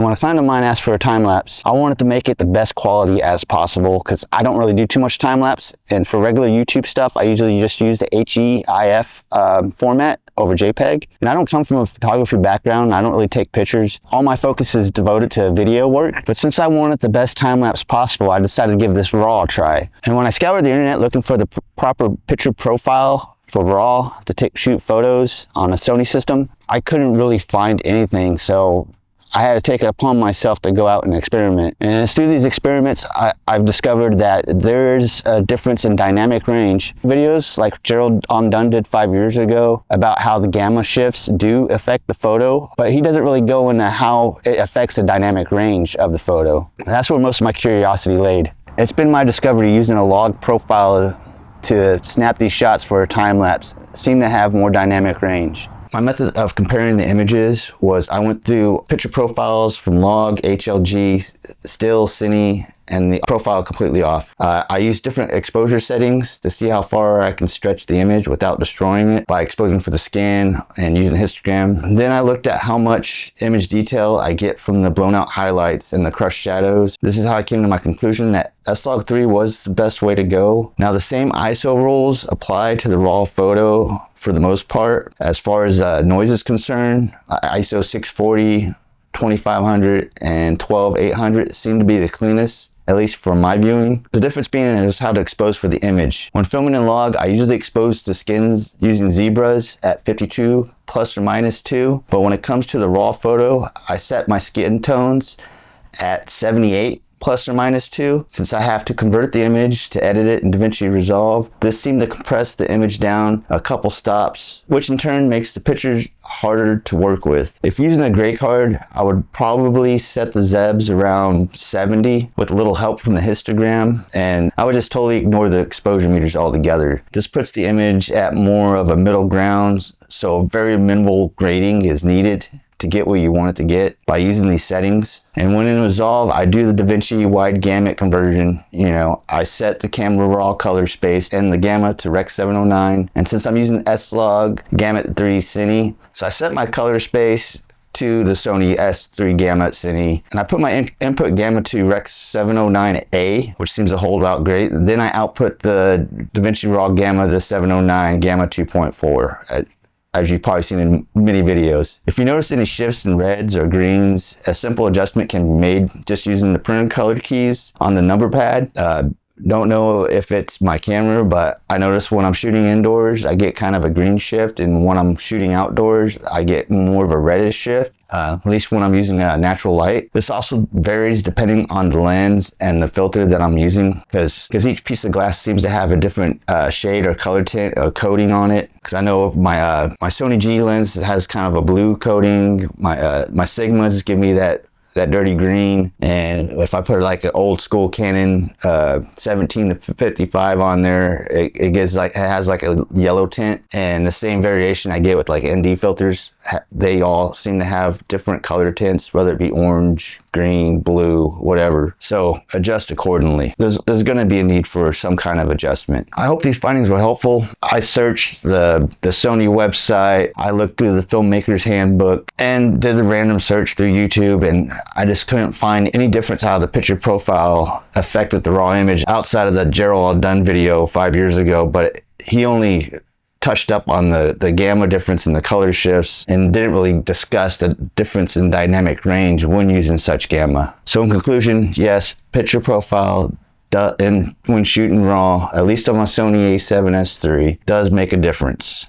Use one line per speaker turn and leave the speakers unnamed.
When a client of mine asked for a time lapse, I wanted to make it the best quality as possible because I don't really do too much time lapse. And for regular YouTube stuff, I usually just use the HEIF format over JPEG. And I don't come from a photography background. I don't really take pictures. All my focus is devoted to video work. But since I wanted the best time lapse possible, I decided to give this RAW a try. And when I scoured the internet looking for the proper picture profile for RAW to shoot photos on a Sony system, I couldn't really find anything. So I had to take it upon myself to go out and experiment. And through these experiments, I've discovered that there's a difference in dynamic range. Videos like Gerald Dunn did 5 years ago about how the gamma shifts do affect the photo, but he doesn't really go into how it affects the dynamic range of the photo. And that's where most of my curiosity laid. It's been my discovery using a log profile to snap these shots for a time lapse seem to have more dynamic range. My method of comparing the images was I went through picture profiles from log, HLG, still, cine, and the profile completely off. I used different exposure settings to see how far I can stretch the image without destroying it by exposing for the scan and using histogram. Then I looked at how much image detail I get from the blown out highlights and the crushed shadows. This is how I came to my conclusion that S-Log3 was the best way to go. Now the same ISO rules apply to the raw photo for the most part. As far as noise is concerned, ISO 640, 2500, and 12800 seem to be the cleanest, at least for my viewing. The difference being is how to expose for the image. When filming in log, I usually expose the skins using zebras at 52 plus or minus 2, but when it comes to the raw photo, I set my skin tones at 78 plus or minus 2. Since I have to convert the image to edit it in DaVinci Resolve, this seemed to compress the image down a couple stops, which in turn makes the pictures harder to work with. If using a gray card, I would probably set the ZEBs around 70 with a little help from the histogram, and I would just totally ignore the exposure meters altogether. This puts the image at more of a middle ground, so very minimal grading is needed to get what you want it to get by using these settings. And when in Resolve, I do the DaVinci wide gamut conversion. I set the camera raw color space and the gamma to Rec 709. And since I'm using S-Log Gamut 3 Cine, so I set my color space to the Sony S3 Gamut Cine, and I put my input gamma to Rec 709A, which seems to hold out great. And then I output the DaVinci Raw Gamma to 709 Gamma 2.4. As you've probably seen in many videos. If you notice any shifts in reds or greens, a simple adjustment can be made just using the printer color keys on the number pad. Don't know if it's my camera, but I notice when I'm shooting indoors, I get kind of a green shift, and when I'm shooting outdoors, I get more of a reddish shift. At least when I'm using natural light. This also varies depending on the lens and the filter that I'm using, because each piece of glass seems to have a different shade or color tint or coating on it. Because I know my Sony G lens has kind of a blue coating. My Sigmas give me that dirty green, and if I put like an old school Canon 17 to 55 on there, it has like a yellow tint. And the same variation I get with like ND filters, they all seem to have different color tints, whether it be orange, green, blue, whatever. So adjust accordingly. There's going to be a need for some kind of adjustment. I hope these findings were helpful. I searched the Sony website, I looked through the filmmaker's handbook, and did a random search through YouTube, and I just couldn't find any difference how the picture profile affected the raw image outside of the Gerald Dunn video 5 years ago. But he only touched up on the gamma difference in the color shifts and didn't really discuss the difference in dynamic range when using such gamma. So in conclusion, yes, picture profile and when shooting raw, at least on my Sony A7S III, does make a difference.